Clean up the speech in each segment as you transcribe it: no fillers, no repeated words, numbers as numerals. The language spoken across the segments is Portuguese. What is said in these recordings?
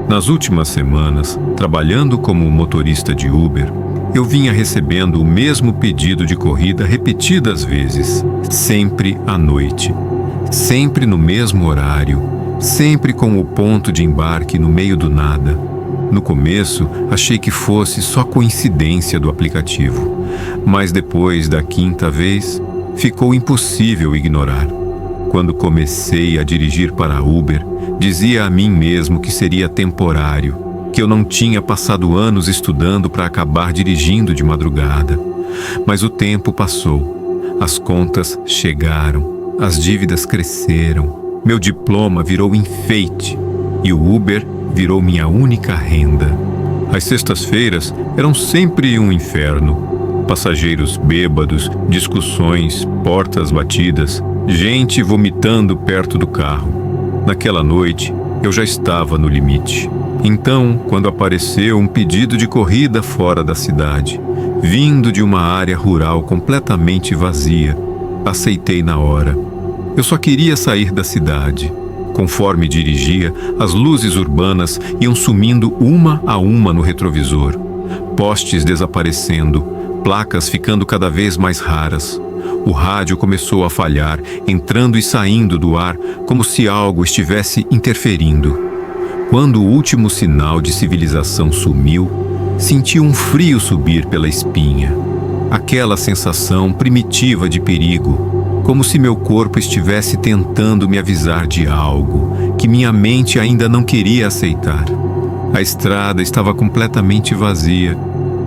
Nas últimas semanas, trabalhando como motorista de Uber, eu vinha recebendo o mesmo pedido de corrida repetidas vezes, sempre à noite, sempre no mesmo horário, sempre com o ponto de embarque no meio do nada. No começo, achei que fosse só coincidência do aplicativo, mas depois da quinta vez, ficou impossível ignorar. Quando comecei a dirigir para Uber, dizia a mim mesmo que seria temporário, que eu não tinha passado anos estudando para acabar dirigindo de madrugada. Mas o tempo passou, as contas chegaram, as dívidas cresceram, meu diploma virou enfeite e o Uber virou minha única renda. As sextas-feiras eram sempre um inferno. Passageiros bêbados, discussões, portas batidas, gente vomitando perto do carro. Naquela noite, eu já estava no limite. Então, quando apareceu um pedido de corrida fora da cidade, vindo de uma área rural completamente vazia, aceitei na hora. Eu só queria sair da cidade. Conforme dirigia, as luzes urbanas iam sumindo uma a uma no retrovisor. Postes desaparecendo, placas ficando cada vez mais raras. O rádio começou a falhar, entrando e saindo do ar como se algo estivesse interferindo. Quando o último sinal de civilização sumiu, senti um frio subir pela espinha. Aquela sensação primitiva de perigo, como se meu corpo estivesse tentando me avisar de algo que minha mente ainda não queria aceitar. A estrada estava completamente vazia.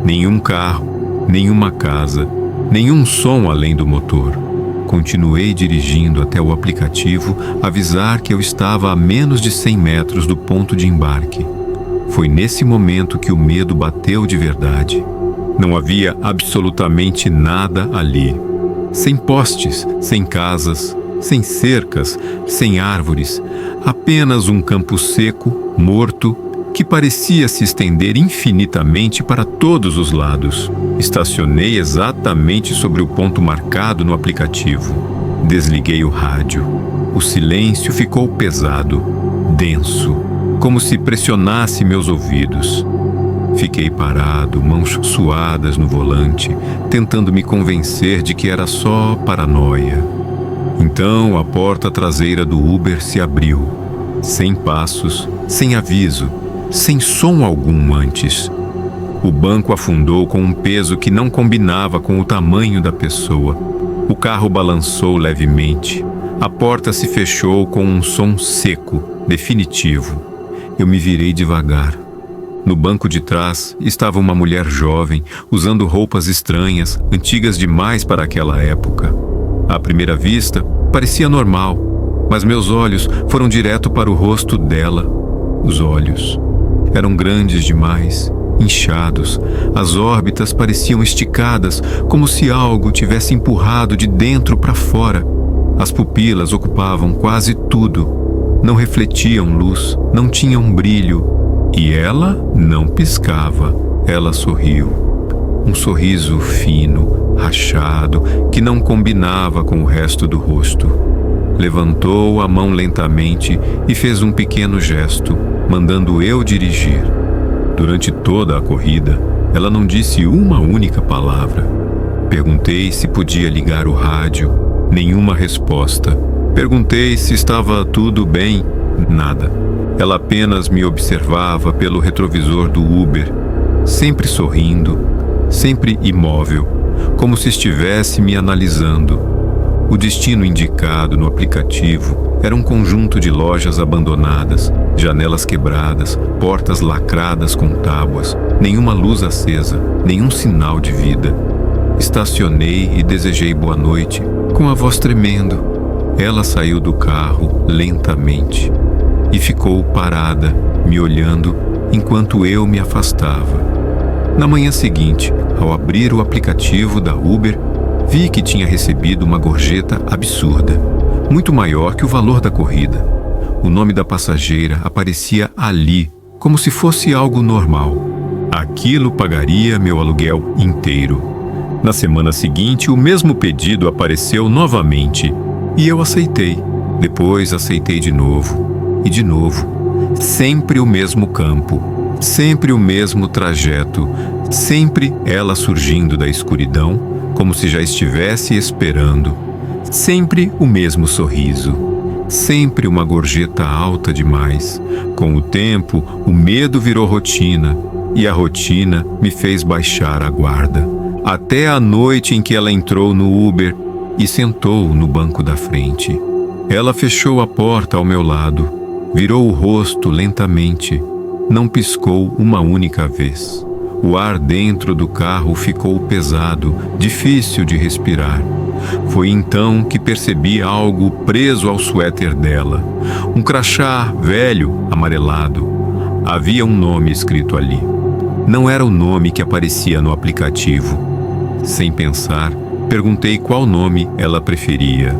Nenhum carro, nenhuma casa, nenhum som além do motor. Continuei dirigindo até o aplicativo avisar que eu estava a menos de 100 metros do ponto de embarque. Foi nesse momento que o medo bateu de verdade. Não havia absolutamente nada ali. Sem postes, sem casas, sem cercas, sem árvores, apenas um campo seco, morto, que parecia se estender infinitamente para todos os lados. Estacionei exatamente sobre o ponto marcado no aplicativo. Desliguei o rádio. O silêncio ficou pesado, denso, como se pressionasse meus ouvidos. Fiquei parado, mãos suadas no volante, tentando me convencer de que era só paranoia. Então a porta traseira do Uber se abriu, sem passos, sem aviso, sem som algum antes. O banco afundou com um peso que não combinava com o tamanho da pessoa. O carro balançou levemente. A porta se fechou com um som seco, definitivo. Eu me virei devagar. No banco de trás estava uma mulher jovem, usando roupas estranhas, antigas demais para aquela época. À primeira vista, parecia normal, mas meus olhos foram direto para o rosto dela. Os olhos eram grandes demais, inchados. As órbitas pareciam esticadas, como se algo tivesse empurrado de dentro para fora. As pupilas ocupavam quase tudo. Não refletiam luz, não tinham brilho. E ela não piscava. Ela sorriu. Um sorriso fino, rachado, que não combinava com o resto do rosto. Levantou a mão lentamente e fez um pequeno gesto, mandando eu dirigir. Durante toda a corrida, ela não disse uma única palavra. Perguntei se podia ligar o rádio. Nenhuma resposta. Perguntei se estava tudo bem. Nada. Ela apenas me observava pelo retrovisor do Uber, sempre sorrindo, sempre imóvel, como se estivesse me analisando. O destino indicado no aplicativo era um conjunto de lojas abandonadas, janelas quebradas, portas lacradas com tábuas, nenhuma luz acesa, nenhum sinal de vida. Estacionei e desejei boa noite, com a voz tremendo. Ela saiu do carro lentamente e ficou parada, me olhando enquanto eu me afastava. Na manhã seguinte, ao abrir o aplicativo da Uber, vi que tinha recebido uma gorjeta absurda, muito maior que o valor da corrida. O nome da passageira aparecia ali, como se fosse algo normal. Aquilo pagaria meu aluguel inteiro. Na semana seguinte, o mesmo pedido apareceu novamente e eu aceitei. Depois aceitei de novo. E de novo. Sempre o mesmo campo, sempre o mesmo trajeto, sempre ela surgindo da escuridão, como se já estivesse esperando. Sempre o mesmo sorriso, sempre uma gorjeta alta demais. Com o tempo, o medo virou rotina, e a rotina me fez baixar a guarda. Até a noite em que ela entrou no Uber e sentou no banco da frente. Ela fechou a porta ao meu lado, virou o rosto lentamente, não piscou uma única vez. O ar dentro do carro ficou pesado, difícil de respirar. Foi então que percebi algo preso ao suéter dela. Um crachá velho, amarelado. Havia um nome escrito ali. Não era o nome que aparecia no aplicativo. Sem pensar, perguntei qual nome ela preferia.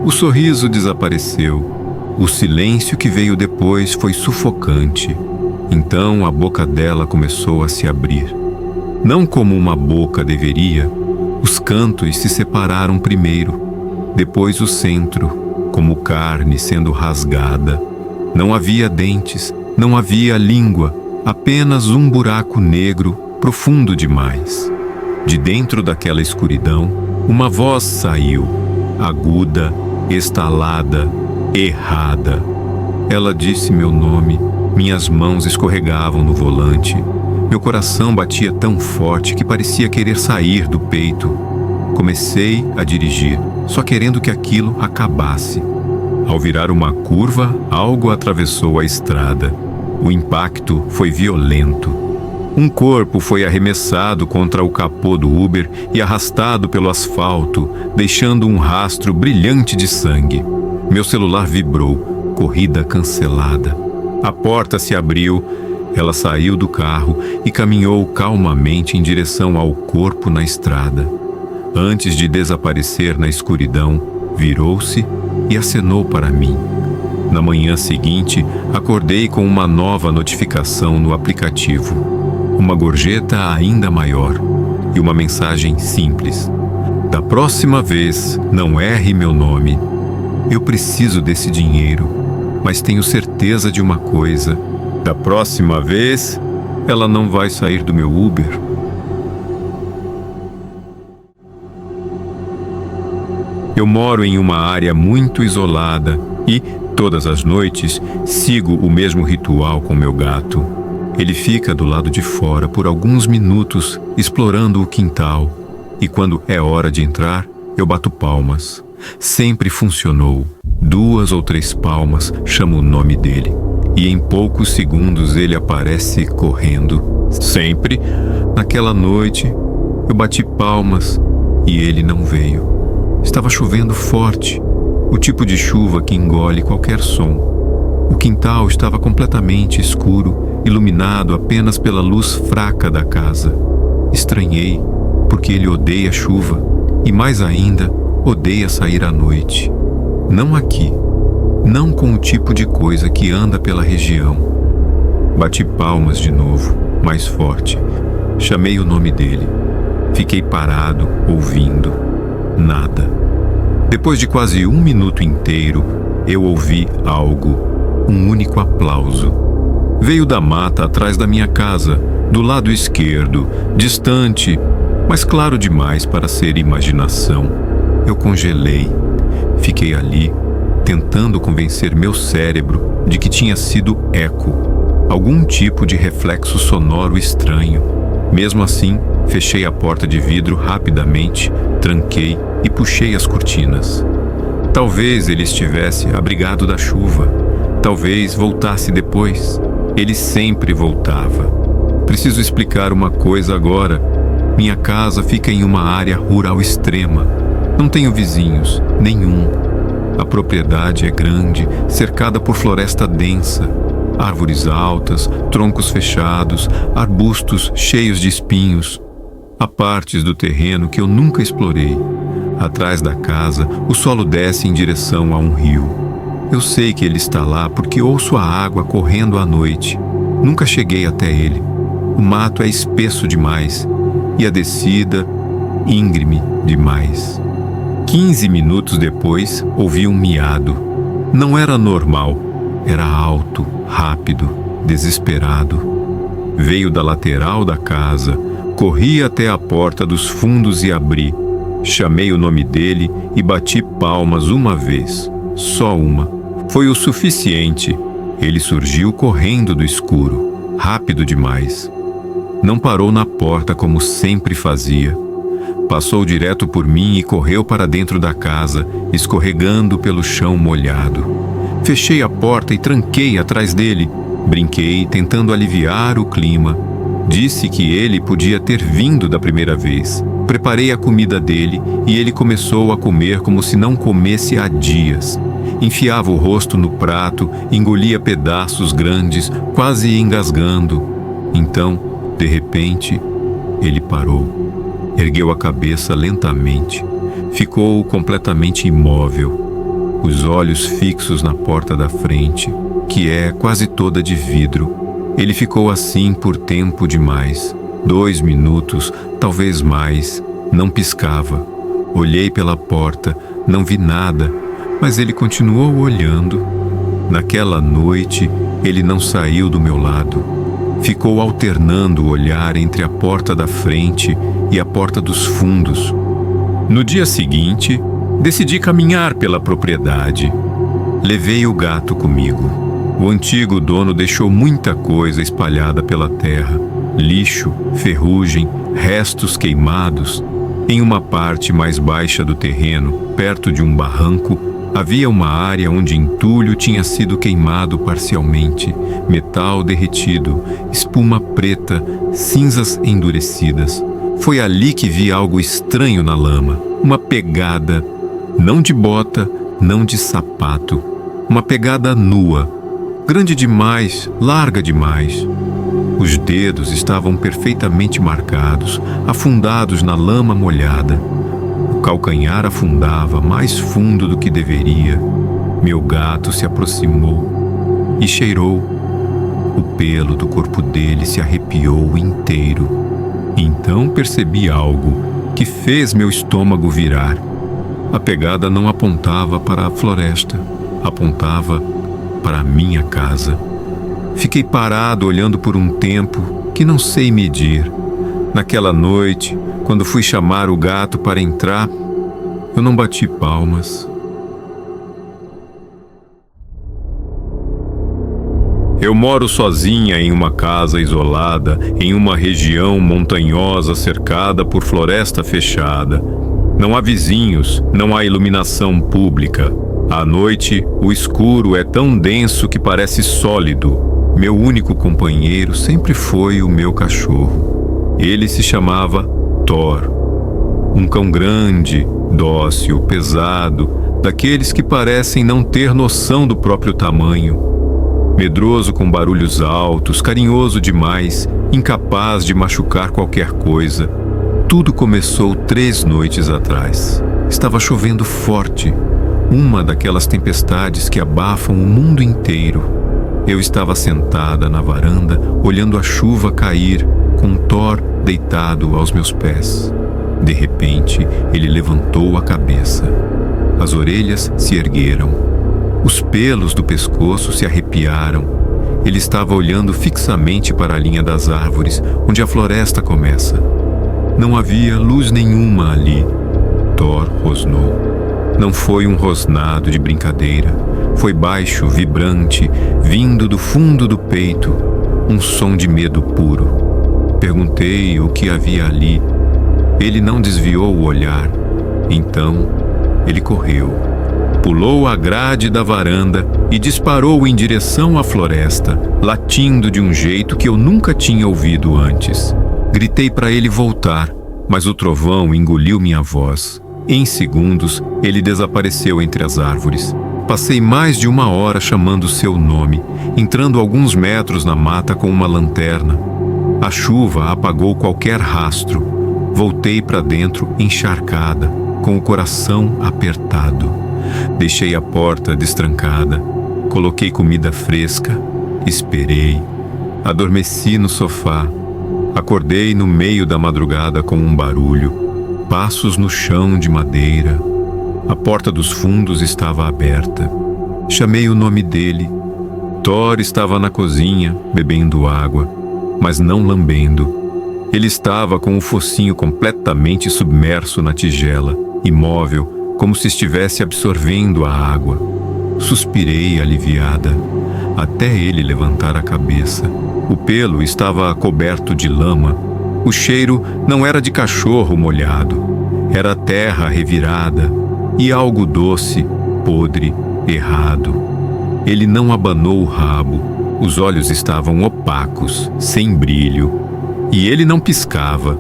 O sorriso desapareceu. O silêncio que veio depois foi sufocante. Então a boca dela começou a se abrir. Não como uma boca deveria. Os cantos se separaram primeiro, depois o centro, como carne sendo rasgada. Não havia dentes, não havia língua, apenas um buraco negro profundo demais. De dentro daquela escuridão, uma voz saiu, aguda, estalada, errada. Ela disse meu nome, minhas mãos escorregavam no volante. Meu coração batia tão forte que parecia querer sair do peito. Comecei a dirigir, só querendo que aquilo acabasse. Ao virar uma curva, algo atravessou a estrada. O impacto foi violento. Um corpo foi arremessado contra o capô do Uber e arrastado pelo asfalto, deixando um rastro brilhante de sangue. Meu celular vibrou, corrida cancelada. A porta se abriu, ela saiu do carro e caminhou calmamente em direção ao corpo na estrada. Antes de desaparecer na escuridão, virou-se e acenou para mim. Na manhã seguinte, acordei com uma nova notificação no aplicativo. Uma gorjeta ainda maior e uma mensagem simples. Da próxima vez, não erre meu nome. Eu preciso desse dinheiro, mas tenho certeza de uma coisa. Da próxima vez, ela não vai sair do meu Uber. Eu moro em uma área muito isolada e, todas as noites, sigo o mesmo ritual com meu gato. Ele fica do lado de fora por alguns minutos, explorando o quintal, e quando é hora de entrar, eu bato palmas. Sempre funcionou. 2 ou 3 palmas, chamo o nome dele, e em poucos segundos ele aparece correndo. Sempre, naquela noite, eu bati palmas e ele não veio. Estava chovendo forte, o tipo de chuva que engole qualquer som. O quintal estava completamente escuro, iluminado apenas pela luz fraca da casa. Estranhei, porque ele odeia chuva e, mais ainda, odeia sair à noite. Não aqui, não com o tipo de coisa que anda pela região. Bati palmas de novo, mais forte. Chamei o nome dele. Fiquei parado, ouvindo. Nada. Depois de quase 1 minuto inteiro, eu ouvi algo. Um único aplauso. Veio da mata atrás da minha casa, do lado esquerdo, distante, mas claro demais para ser imaginação. Eu congelei. Fiquei ali, tentando convencer meu cérebro de que tinha sido eco, algum tipo de reflexo sonoro estranho. Mesmo assim, fechei a porta de vidro rapidamente, tranquei e puxei as cortinas. Talvez ele estivesse abrigado da chuva. Talvez voltasse depois. Ele sempre voltava. Preciso explicar uma coisa agora. Minha casa fica em uma área rural extrema. Não tenho vizinhos, nenhum. A propriedade é grande, cercada por floresta densa. Árvores altas, troncos fechados, arbustos cheios de espinhos. Há partes do terreno que eu nunca explorei. Atrás da casa, o solo desce em direção a um rio. Eu sei que ele está lá porque ouço a água correndo à noite. Nunca cheguei até ele. O mato é espesso demais e a descida íngreme demais. 15 minutos depois, ouvi um miado. Não era normal. Era alto, rápido, desesperado. Veio da lateral da casa, corri até a porta dos fundos e abri. Chamei o nome dele e bati palmas uma vez, só uma. Foi o suficiente. Ele surgiu correndo do escuro, rápido demais. Não parou na porta como sempre fazia. Passou direto por mim e correu para dentro da casa, escorregando pelo chão molhado. Fechei a porta e tranquei atrás dele. Brinquei, tentando aliviar o clima. Disse que ele podia ter vindo da primeira vez. Preparei a comida dele e ele começou a comer como se não comesse há dias. Enfiava o rosto no prato, engolia pedaços grandes, quase engasgando. Então, de repente, ele parou. Ergueu a cabeça lentamente. Ficou completamente imóvel. Os olhos fixos na porta da frente, que é quase toda de vidro. Ele ficou assim por tempo demais. 2 minutos, talvez mais. Não piscava. Olhei pela porta, não vi nada, mas ele continuou olhando. Naquela noite, ele não saiu do meu lado. Ficou alternando o olhar entre a porta da frente e a porta dos fundos. No dia seguinte, decidi caminhar pela propriedade. Levei o gato comigo. O antigo dono deixou muita coisa espalhada pela terra: lixo, ferrugem, restos queimados. Em uma parte mais baixa do terreno, perto de um barranco, havia uma área onde entulho tinha sido queimado parcialmente, metal derretido, espuma preta, cinzas endurecidas. Foi ali que vi algo estranho na lama, uma pegada, não de bota, não de sapato, uma pegada nua, grande demais, larga demais. Os dedos estavam perfeitamente marcados, afundados na lama molhada. O calcanhar afundava mais fundo do que deveria. Meu gato se aproximou e cheirou. O pelo do corpo dele se arrepiou inteiro. Então percebi algo que fez meu estômago virar. A pegada não apontava para a floresta, apontava para a minha casa. Fiquei parado olhando por um tempo que não sei medir. Naquela noite, quando fui chamar o gato para entrar, eu não bati palmas. Eu moro sozinha em uma casa isolada, em uma região montanhosa cercada por floresta fechada. Não há vizinhos, não há iluminação pública. À noite, o escuro é tão denso que parece sólido. Meu único companheiro sempre foi o meu cachorro. Ele se chamava Thor. Um cão grande, dócil, pesado, daqueles que parecem não ter noção do próprio tamanho. Medroso com barulhos altos, carinhoso demais, incapaz de machucar qualquer coisa. Tudo começou 3 noites atrás. Estava chovendo forte, uma daquelas tempestades que abafam o mundo inteiro. Eu estava sentada na varanda, olhando a chuva cair, com Thor deitado aos meus pés. De repente, ele levantou a cabeça. As orelhas se ergueram. Os pelos do pescoço se arrepiaram. Ele estava olhando fixamente para a linha das árvores, onde a floresta começa. Não havia luz nenhuma ali. Thor rosnou. Não foi um rosnado de brincadeira. Foi baixo, vibrante, vindo do fundo do peito, um som de medo puro. Perguntei o que havia ali. Ele não desviou o olhar. Então, ele correu. Pulou a grade da varanda e disparou em direção à floresta, latindo de um jeito que eu nunca tinha ouvido antes. Gritei para ele voltar, mas o trovão engoliu minha voz. Em segundos, ele desapareceu entre as árvores. Passei mais de 1 hora chamando seu nome, entrando alguns metros na mata com uma lanterna. A chuva apagou qualquer rastro. Voltei para dentro encharcada, com o coração apertado. Deixei a porta destrancada. Coloquei comida fresca. Esperei. Adormeci no sofá. Acordei no meio da madrugada com um barulho. Passos no chão de madeira. A porta dos fundos estava aberta. Chamei o nome dele. Thor estava na cozinha, bebendo água, mas não lambendo. Ele estava com o focinho completamente submerso na tigela, imóvel, como se estivesse absorvendo a água. Suspirei aliviada, até ele levantar a cabeça. O pelo estava coberto de lama. O cheiro não era de cachorro molhado, era terra revirada e algo doce, podre, errado. Ele não abanou o rabo, os olhos estavam opacos, sem brilho, e ele não piscava.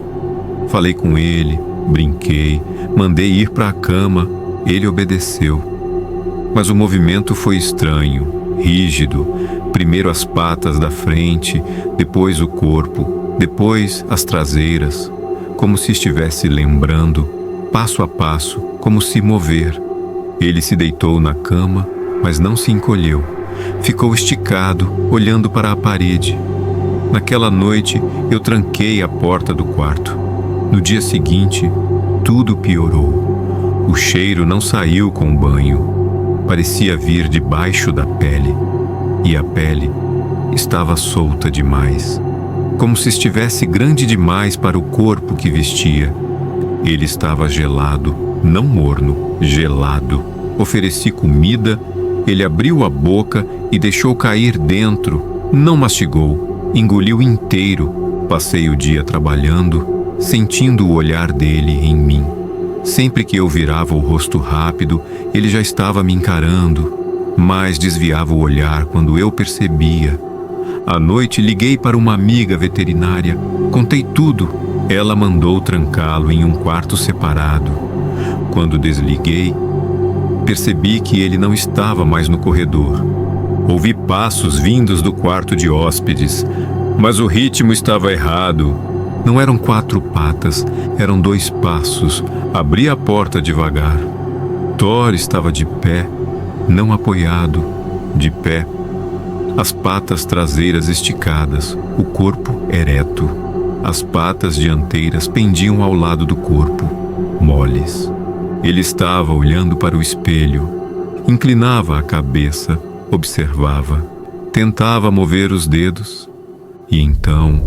Falei com ele, brinquei, mandei ir para a cama, ele obedeceu. Mas o movimento foi estranho, rígido, primeiro as patas da frente, depois o corpo, depois as traseiras, como se estivesse lembrando, passo a passo, como se mover. Ele se deitou na cama, mas não se encolheu. Ficou esticado, olhando para a parede. Naquela noite, eu tranquei a porta do quarto. No dia seguinte, tudo piorou. O cheiro não saiu com o banho. Parecia vir debaixo da pele. E a pele estava solta demais, como se estivesse grande demais para o corpo que vestia. Ele estava gelado, não morno, gelado. Ofereci comida, ele abriu a boca e deixou cair dentro. Não mastigou, engoliu inteiro. Passei o dia trabalhando, sentindo o olhar dele em mim. Sempre que eu virava o rosto rápido, ele já estava me encarando, mas desviava o olhar quando eu percebia. À noite liguei para uma amiga veterinária, contei tudo. Ela mandou trancá-lo em um quarto separado. Quando desliguei, percebi que ele não estava mais no corredor. Ouvi passos vindos do quarto de hóspedes, mas o ritmo estava errado. Não eram 4 patas, eram 2 passos. Abri a porta devagar. Thor estava de pé, não apoiado, de pé. As patas traseiras esticadas, o corpo ereto. As patas dianteiras pendiam ao lado do corpo, moles. Ele estava olhando para o espelho. Inclinava a cabeça, observava, tentava mover os dedos e então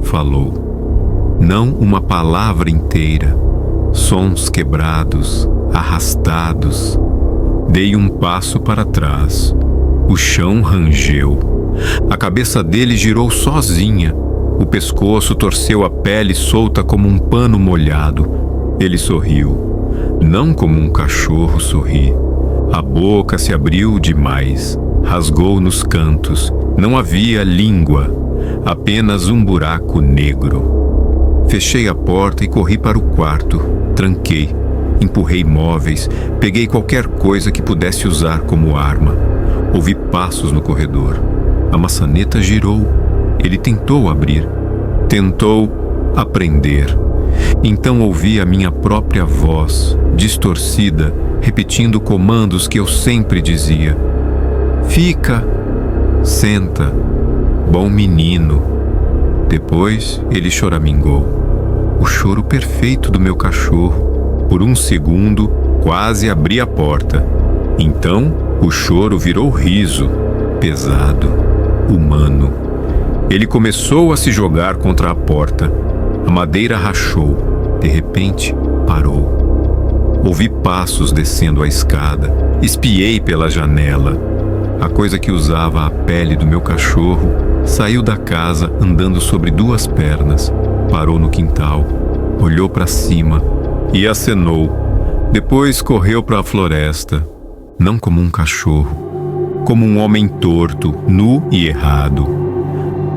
falou. Não uma palavra inteira, sons quebrados, arrastados. Dei um passo para trás. O chão rangeu. A cabeça dele girou sozinha. O pescoço torceu a pele solta como um pano molhado. Ele sorriu. Não como um cachorro sorri. A boca se abriu demais. Rasgou nos cantos. Não havia língua. Apenas um buraco negro. Fechei a porta e corri para o quarto. Tranquei. Empurrei móveis. Peguei qualquer coisa que pudesse usar como arma. Ouvi passos no corredor. A maçaneta girou. Ele tentou abrir. Tentou aprender. Então ouvi a minha própria voz, distorcida, repetindo comandos que eu sempre dizia. Fica. Senta. Bom menino. Depois ele choramingou. O choro perfeito do meu cachorro. Por um segundo, quase abri a porta. Então, o choro virou riso, pesado, humano. Ele começou a se jogar contra a porta. A madeira rachou. De repente, parou. Ouvi passos descendo a escada. Espiei pela janela. A coisa que usava a pele do meu cachorro saiu da casa andando sobre 2 pernas. Parou no quintal. Olhou para cima e acenou. Depois correu para a floresta. Não como um cachorro, como um homem torto, nu e errado.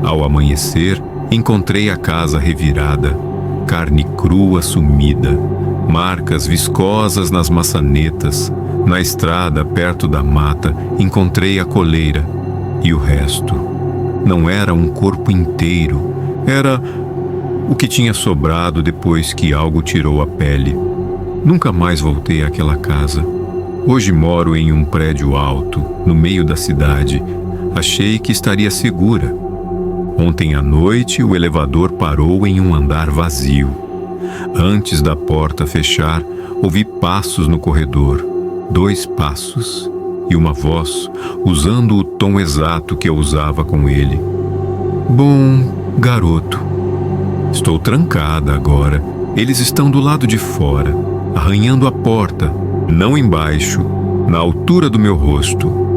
Ao amanhecer, encontrei a casa revirada, carne crua sumida, marcas viscosas nas maçanetas. Na estrada, perto da mata, encontrei a coleira e o resto. Não era um corpo inteiro, era o que tinha sobrado depois que algo tirou a pele. Nunca mais voltei àquela casa. Hoje moro em um prédio alto, no meio da cidade. Achei que estaria segura. Ontem à noite, o elevador parou em um andar vazio. Antes da porta fechar, ouvi passos no corredor. 2 passos. e uma voz, usando o tom exato que eu usava com ele. Bom, garoto. Estou trancada agora. Eles estão do lado de fora, arranhando a porta, não embaixo, na altura do meu rosto.